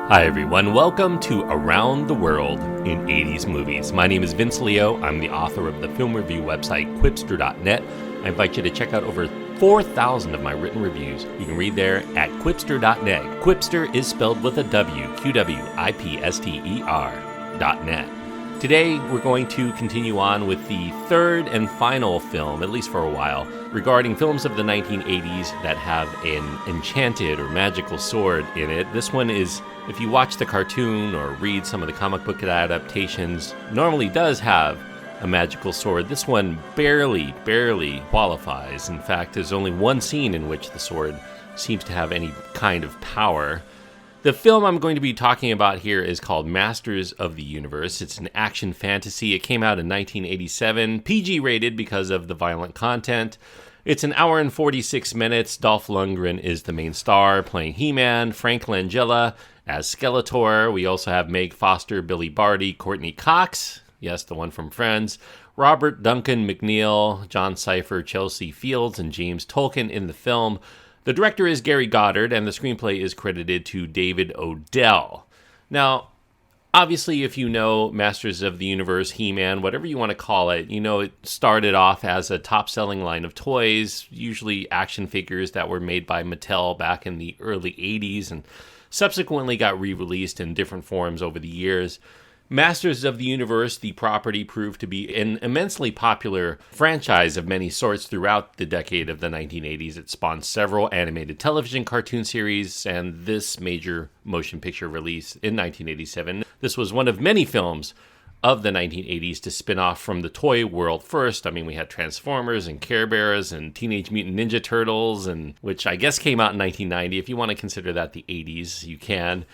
Hi everyone, welcome to Around the World in 80s Movies. My name is Vince Leo. I'm the author of the film review website Quipster.net. I invite you to check out over 4,000 of my written reviews. You can read there at Quipster.net. Quipster is spelled with a W, Q-W-I-P-S-T-E-R.net. Today, we're going to continue on with the third and final film, at least for a while, regarding films of the 1980s that have an enchanted or magical sword in it. This one is, if you watch the cartoon or read some of the comic book adaptations, normally does have a magical sword. This one barely qualifies. In fact, there's only one scene in which the sword seems to have any kind of power. The film I'm going to be talking about here is called Masters of the Universe. It's an action fantasy. It came out in 1987, PG rated because of the violent content. It's an hour and 46 minutes. Dolph Lundgren is the main star, playing He-Man. Frank Langella as Skeletor. We also have Meg Foster, Billy Barty, Courtney Cox, yes, the one from Friends, Robert Duncan McNeil, Jon Cypher, Chelsea Fields, and James Tolkien in the film. The director is Gary Goddard, and the screenplay is credited to David Odell. Now, obviously, if you know Masters of the Universe, He-Man, whatever you want to call it, you know it started off as a top-selling line of toys, usually action figures that were made by Mattel back in the early 80s, and subsequently got re-released in different forms over the years. Masters of the Universe, the property, proved to be an immensely popular franchise of many sorts throughout the decade of the 1980s. It spawned several animated television cartoon series and this major motion picture release in 1987. This was one of many films of the 1980s to spin off from the toy world first. I mean, we had Transformers and Care Bears and Teenage Mutant Ninja Turtles, and which I guess came out in 1990. If you want to consider that the 80s, you can.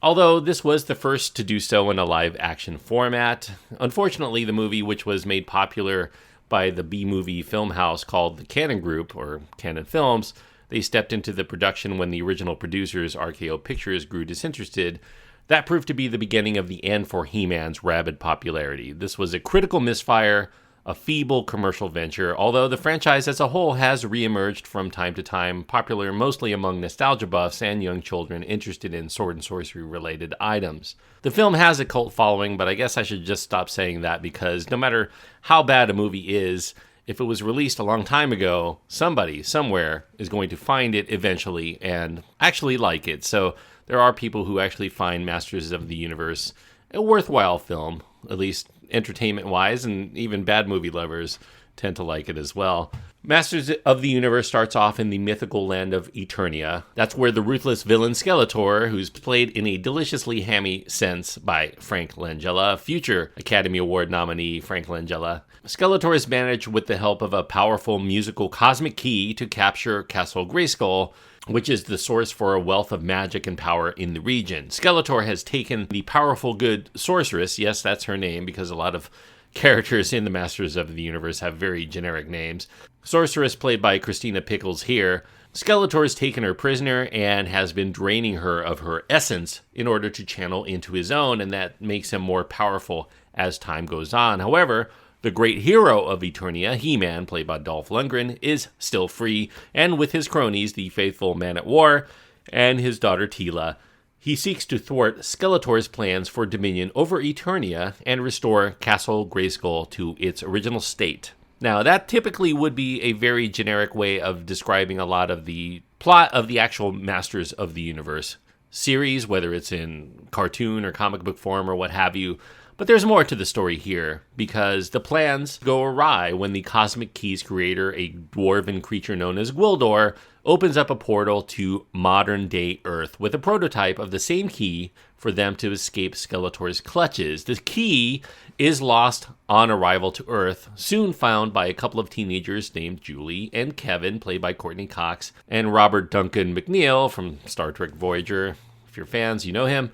Although this was the first to do so in a live-action format. Unfortunately, the movie, which was made popular by the B-movie film house called the Cannon Group, or Cannon Films, they stepped into the production when the original producers, RKO Pictures, grew disinterested. That proved to be the beginning of the end for He-Man's rabid popularity. This was a critical misfire, a feeble commercial venture, although the franchise as a whole has reemerged from time to time, popular mostly among nostalgia buffs and young children interested in sword and sorcery related items. The film has a cult following, but I guess I should just stop saying that because no matter how bad a movie is, if it was released a long time ago, somebody, somewhere, is going to find it eventually and actually like it. So there are people who actually find Masters of the Universe a worthwhile film, at least entertainment-wise, and even bad movie lovers tend to like it as well. Masters of the Universe starts off in the mythical land of Eternia. That's where the ruthless villain Skeletor, who's played in a deliciously hammy sense by Frank Langella, future Academy Award nominee Frank Langella. Skeletor is managed with the help of a powerful musical cosmic key to capture Castle Grayskull, which is the source for a wealth of magic and power in the region. Skeletor has taken the powerful good Sorceress, yes, that's her name, because a lot of characters in the Masters of the Universe have very generic names. Sorceress, played by Christina Pickles here. Skeletor has taken her prisoner and has been draining her of her essence in order to channel into his own, and that makes him more powerful as time goes on. However, the great hero of Eternia, He-Man, played by Dolph Lundgren, is still free, and with his cronies, the faithful Man-at-War, and his daughter Teela, he seeks to thwart Skeletor's plans for dominion over Eternia and restore Castle Grayskull to its original state. Now, that typically would be a very generic way of describing a lot of the plot of the actual Masters of the Universe series, whether it's in cartoon or comic book form or what have you. But there's more to the story here, because the plans go awry when the Cosmic Key's creator, a dwarven creature known as Gwildor, opens up a portal to modern-day Earth with a prototype of the same key for them to escape Skeletor's clutches. The key is lost on arrival to Earth, soon found by a couple of teenagers named Julie and Kevin, played by Courtney Cox, and Robert Duncan McNeil from Star Trek Voyager. If you're fans, you know him.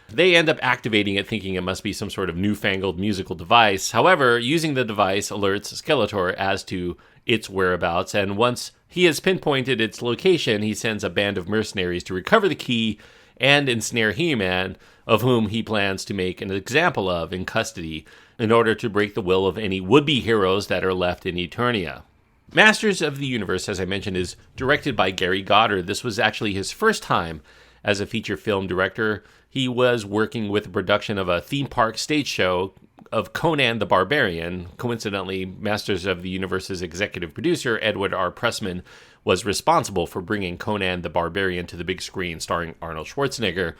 They end up activating it thinking it must be some sort of newfangled musical device. However, using the device alerts Skeletor as to its whereabouts, and once he has pinpointed its location, he sends a band of mercenaries to recover the key and ensnare He-Man, of whom he plans to make an example of in custody in order to break the will of any would-be heroes that are left in Eternia. Masters of the Universe, as I mentioned, is directed by Gary Goddard. This was actually his first time as a feature film director. He was working with the production of a theme park stage show of Conan the Barbarian. Coincidentally, Masters of the Universe's executive producer, Edward R. Pressman, was responsible for bringing Conan the Barbarian to the big screen, starring Arnold Schwarzenegger.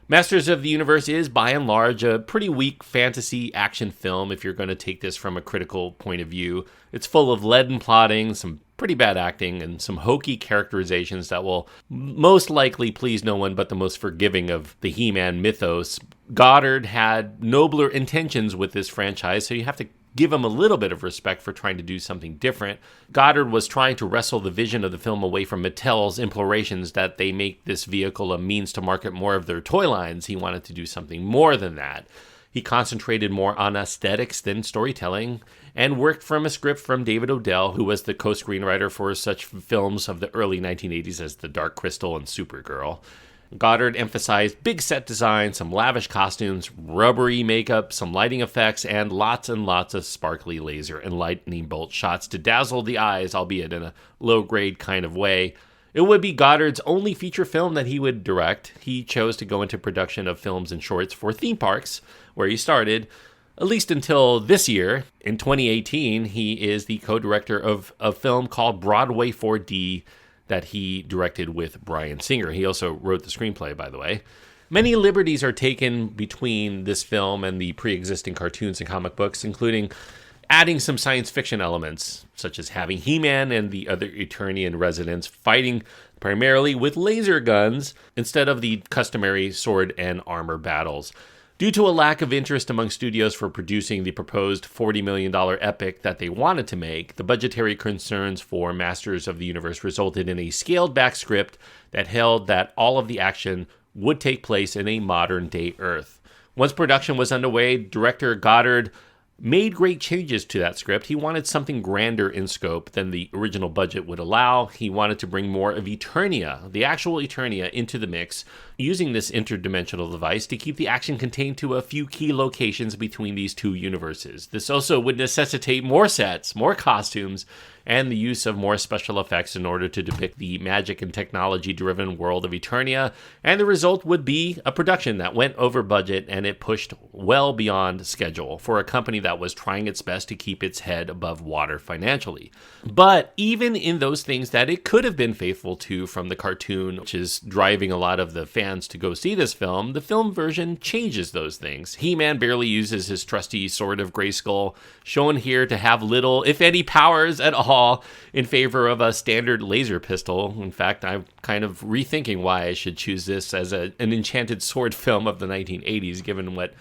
Masters of the Universe is, by and large, a pretty weak fantasy action film if you're going to take this from a critical point of view. It's full of leaden plotting, some pretty bad acting, and some hokey characterizations that will most likely please no one but the most forgiving of the He-Man mythos. Goddard had nobler intentions with this franchise, so you have to give him a little bit of respect for trying to do something different. Goddard was trying to wrestle the vision of the film away from Mattel's implorations that they make this vehicle a means to market more of their toy lines. He wanted to do something more than that. He concentrated more on aesthetics than storytelling and worked from a script from David Odell, who was the co-screenwriter for such films of the early 1980s as The Dark Crystal and Supergirl. Goddard emphasized big set design, some lavish costumes, rubbery makeup, some lighting effects, and lots of sparkly laser and lightning bolt shots to dazzle the eyes, albeit in a low-grade kind of way. It would be Goddard's only feature film that he would direct. He chose to go into production of films and shorts for theme parks, where he started, at least until this year. In 2018, he is the co-director of a film called Broadway 4D, that he directed with Bryan Singer. He also wrote the screenplay, by the way. Many liberties are taken between this film and the pre-existing cartoons and comic books, including adding some science fiction elements, such as having He-Man and the other Eternian residents fighting primarily with laser guns instead of the customary sword and armor battles. Due to a lack of interest among studios for producing the proposed $40 million epic that they wanted to make, the budgetary concerns for Masters of the Universe resulted in a scaled-back script that held that all of the action would take place in a modern-day Earth. Once production was underway, director Goddard made great changes to that script. He wanted something grander in scope than the original budget would allow. He wanted to bring more of Eternia, the actual Eternia, into the mix, using this interdimensional device to keep the action contained to a few key locations between these two universes. This also would necessitate more sets, more costumes, and the use of more special effects in order to depict the magic and technology-driven world of Eternia, and the result would be a production that went over budget and it pushed well beyond schedule for a company that was trying its best to keep its head above water financially. But even in those things that it could have been faithful to from the cartoon, which is driving a lot of the fans to go see this film, the film version changes those things. He-Man barely uses his trusty sword of Grayskull, shown here to have little, if any, powers at all, in favor of a standard laser pistol. In fact, I'm kind of rethinking why I should choose this as an enchanted sword film of the 1980s, given what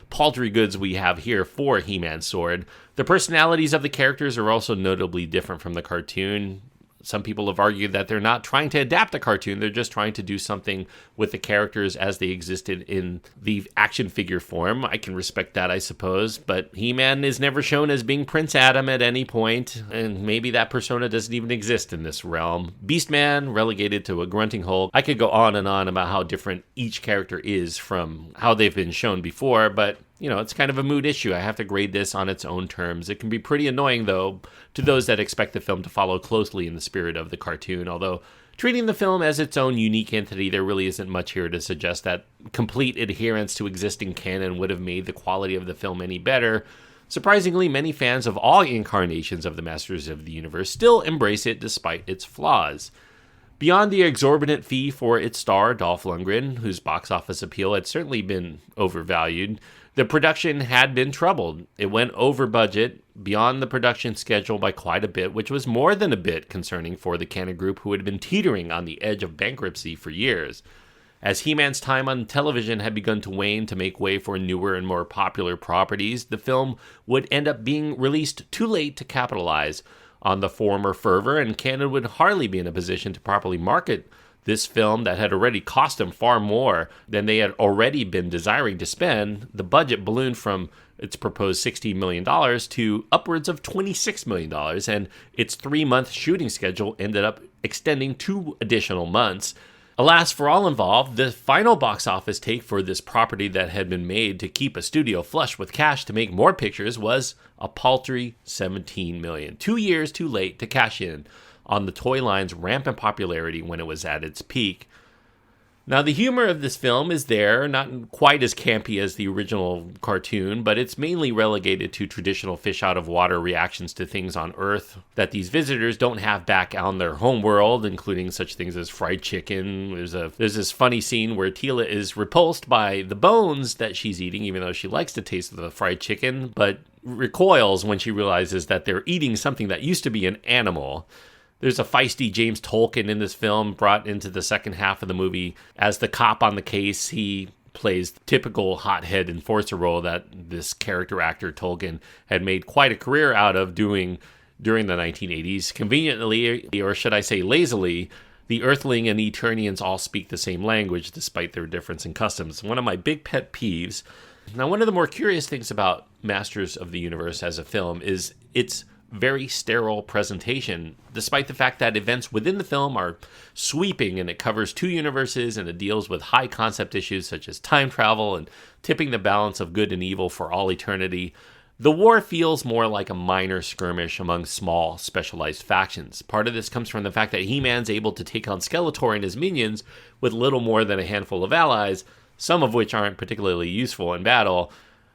paltry goods we have here for He-Man's sword. The personalities of the characters are also notably different from the cartoon. Some people have argued that they're not trying to adapt the cartoon, they're just trying to do something with the characters as they existed in the action figure form. I can respect that, I suppose, but He-Man is never shown as being Prince Adam at any point, and maybe that persona doesn't even exist in this realm. Beastman, relegated to a grunting hole. I could go on and on about how different each character is from how they've been shown before, but it's kind of a mood issue. I have to grade this on its own terms. It can be pretty annoying, though, to those that expect the film to follow closely in the spirit of the cartoon, although treating the film as its own unique entity, there really isn't much here to suggest that complete adherence to existing canon would have made the quality of the film any better. Surprisingly, many fans of all incarnations of the Masters of the Universe still embrace it despite its flaws. Beyond the exorbitant fee for its star, Dolph Lundgren, whose box office appeal had certainly been overvalued, the production had been troubled. It went over budget, beyond the production schedule by quite a bit, which was more than a bit concerning for the Cannon Group, who had been teetering on the edge of bankruptcy for years. As He-Man's time on television had begun to wane to make way for newer and more popular properties, the film would end up being released too late to capitalize on the former fervor, and Cannon would hardly be in a position to properly market this film that had already cost them far more than they had already been desiring to spend. The budget ballooned from its proposed $16 million to upwards of $26 million, and its 3-month shooting schedule ended up extending 2 additional months. Alas for all involved, the final box office take for this property that had been made to keep a studio flush with cash to make more pictures was a paltry $17 million. 2 years too late to cash in on the toy line's rampant popularity when it was at its peak. Now, the humor of this film is there, not quite as campy as the original cartoon, but it's mainly relegated to traditional fish-out-of-water reactions to things on Earth that these visitors don't have back on their home world, including such things as fried chicken. There's this funny scene where Teela is repulsed by the bones that she's eating, even though she likes to taste the fried chicken, but recoils when she realizes that they're eating something that used to be an animal. There's a feisty James Tolkien in this film brought into the second half of the movie. As the cop on the case, he plays the typical hothead enforcer role that this character actor Tolkien had made quite a career out of doing during the 1980s. Conveniently, or should I say lazily, the Earthling and Eternians all speak the same language despite their difference in customs. One of my big pet peeves. Now, one of the more curious things about Masters of the Universe as a film is its very sterile presentation, despite the fact that events within the film are sweeping and it covers two universes and it deals with high concept issues such as time travel and tipping the balance of good and evil for all eternity. The war feels more like a minor skirmish among small, specialized factions. Part of this comes from the fact that He-Man's able to take on Skeletor and his minions with little more than a handful of allies, some of which aren't particularly useful in battle.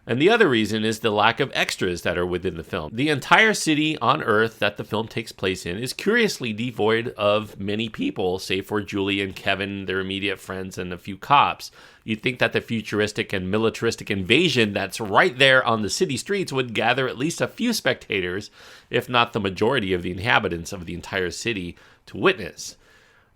And the other reason is the lack of extras that are within the film. The entire city on Earth that the film takes place in is curiously devoid of many people, save for Julie and Kevin, their immediate friends, and a few cops. You'd think that the futuristic and militaristic invasion that's right there on the city streets would gather at least a few spectators, if not the majority of the inhabitants of the entire city, to witness.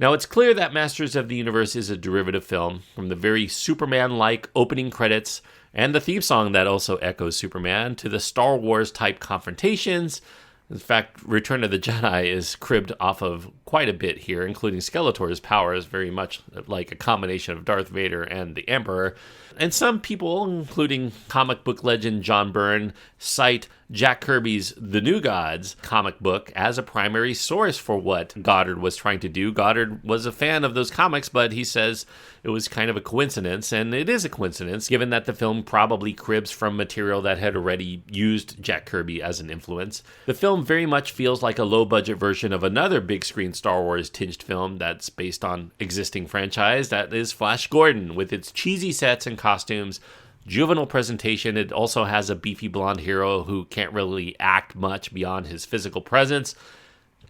Now, it's clear that Masters of the Universe is a derivative film from the very Superman-like opening credits and the theme song that also echoes Superman to the Star Wars-type confrontations. In fact, Return of the Jedi is cribbed off of quite a bit here, including Skeletor's powers, very much like a combination of Darth Vader and the Emperor. And some people, including comic book legend John Byrne, cite Jack Kirby's The New Gods comic book as a primary source for what Goddard was trying to do. Goddard was a fan of those comics, but he says it was kind of a coincidence, and it is a coincidence, given that the film probably cribs from material that had already used Jack Kirby as an influence. The film very much feels like a low-budget version of another big-screen Star Wars-tinged film that's based on existing franchise, that is Flash Gordon, with its cheesy sets and costumes, juvenile presentation. It also has a beefy blonde hero who can't really act much beyond his physical presence.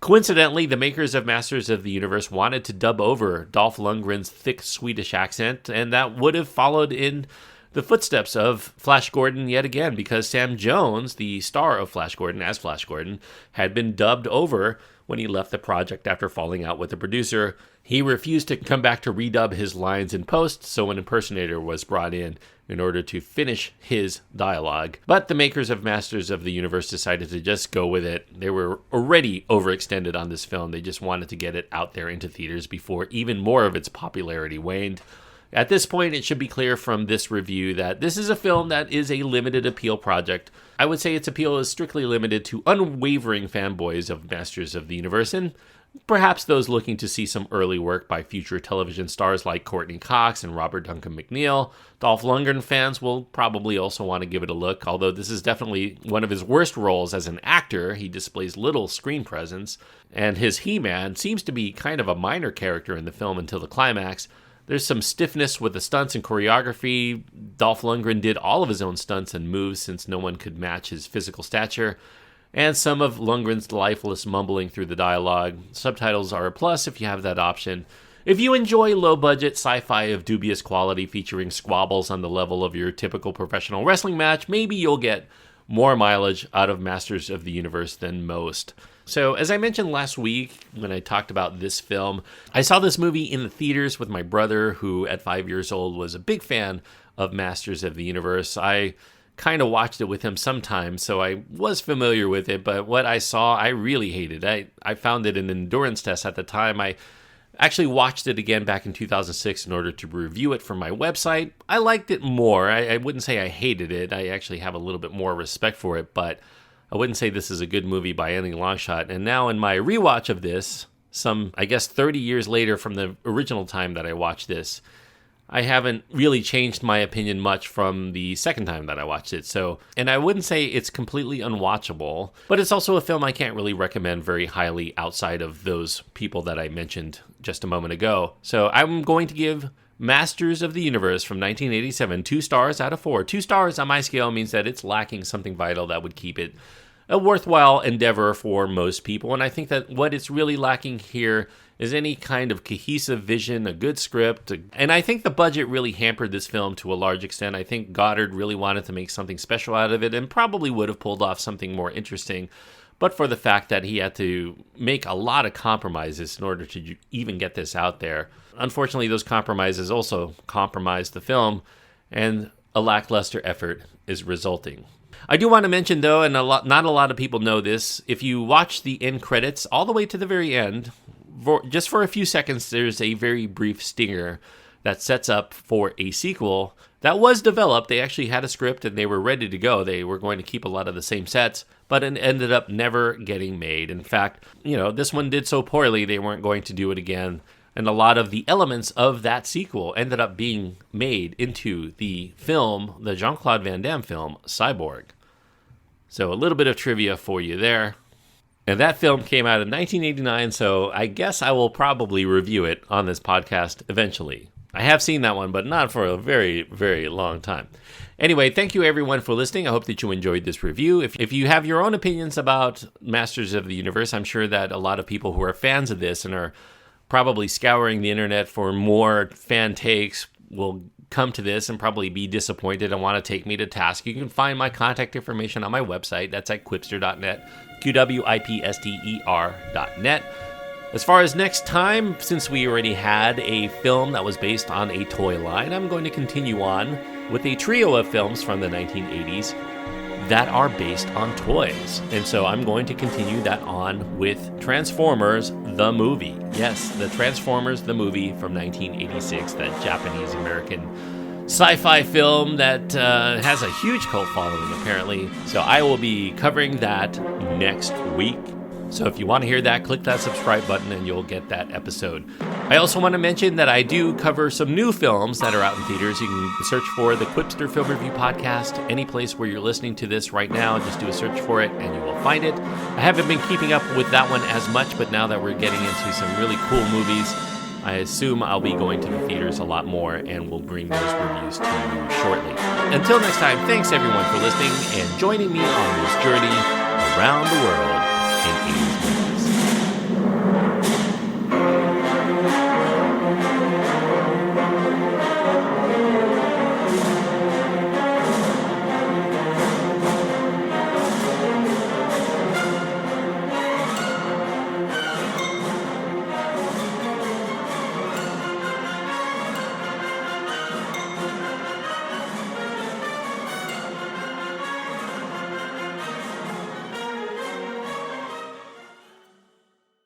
Coincidentally, the makers of Masters of the Universe wanted to dub over Dolph Lundgren's thick Swedish accent, and that would have followed in the footsteps of Flash Gordon yet again, because Sam Jones, the star of Flash Gordon as Flash Gordon, had been dubbed over when he left the project after falling out with the producer. He refused to come back to redub his lines in post, so an impersonator was brought in order to finish his dialogue. But the makers of Masters of the Universe decided to just go with it. They were already overextended on this film. They just wanted to get it out there into theaters before even more of its popularity waned. At this point, it should be clear from this review that this is a film that is a limited appeal project. I would say its appeal is strictly limited to unwavering fanboys of Masters of the Universe, and perhaps those looking to see some early work by future television stars like Courtney Cox and Robert Duncan McNeil. Dolph Lundgren fans will probably also want to give it a look, although this is definitely one of his worst roles as an actor. He displays little screen presence, and his He-Man seems to be kind of a minor character in the film until the climax. There's some stiffness with the stunts and choreography. Dolph Lundgren did all of his own stunts and moves since no one could match his physical stature. And some of Lundgren's lifeless mumbling through the dialogue. Subtitles are a plus if you have that option. If you enjoy low-budget sci-fi of dubious quality featuring squabbles on the level of your typical professional wrestling match, maybe you'll get more mileage out of Masters of the Universe than most. So, as I mentioned last week when I talked about this film, I saw this movie in the theaters with my brother, who at 5 years old was a big fan of Masters of the Universe. I kind of watched it with him sometimes, so I was familiar with it, but what I saw, I really hated. I found it an endurance test at the time. I actually watched it again back in 2006 in order to review it for my website. I liked it more. I wouldn't say I hated it. I actually have a little bit more respect for it, but I wouldn't say this is a good movie by any long shot. And now in my rewatch of this, some, I guess, 30 years later from the original time that I watched this, I haven't really changed my opinion much from the second time that I watched it. So, and I wouldn't say it's completely unwatchable, but it's also a film I can't really recommend very highly outside of those people that I mentioned just a moment ago. So I'm going to give Masters of the Universe from 1987 2 stars out of 4. 2 stars on my scale means that it's lacking something vital that would keep it a worthwhile endeavor for most people. And I think that what it's really lacking here is any kind of cohesive vision, a good script. And I think the budget really hampered this film to a large extent. I think Goddard really wanted to make something special out of it and probably would have pulled off something more interesting, but for the fact that he had to make a lot of compromises in order to even get this out there. Unfortunately, those compromises also compromised the film, and a lackluster effort is resulting. I do want to mention, though, and not a lot of people know this, if you watch the end credits all the way to the very end, just for a few seconds, there's a very brief stinger that sets up for a sequel that was developed. They actually had a script and they were ready to go. They were going to keep a lot of the same sets, but it ended up never getting made. In fact, this one did so poorly, they weren't going to do it again. And a lot of the elements of that sequel ended up being made into the film, the Jean-Claude Van Damme film, Cyborg. So a little bit of trivia for you there. And that film came out in 1989, so I guess I will probably review it on this podcast eventually. I have seen that one, but not for a very, very long time. Anyway, thank you everyone for listening. I hope that you enjoyed this review. If you have your own opinions about Masters of the Universe, I'm sure that a lot of people who are fans of this and are probably scouring the internet for more fan takes will come to this and probably be disappointed and want to take me to task. You can find my contact information on my website. That's at quipster.net, QWIPSTER.net. As far as next time, since we already had a film that was based on a toy line, I'm going to continue on with a trio of films from the 1980s that are based on toys. And so I'm going to continue that on with Transformers, the movie. Yes, the Transformers, the movie from 1986, that Japanese-American sci-fi film that has a huge cult following, apparently. So I will be covering that next week. So if you want to hear that, click that subscribe button and you'll get that episode. I also want to mention that I do cover some new films that are out in theaters. You can search for the Quipster Film Review Podcast. Any place where you're listening to this right now, just do a search for it and you will find it. I haven't been keeping up with that one as much, but now that we're getting into some really cool movies, I assume I'll be going to the theaters a lot more and will bring those reviews to you shortly. Until next time, thanks everyone for listening and joining me on this journey around the world in 80s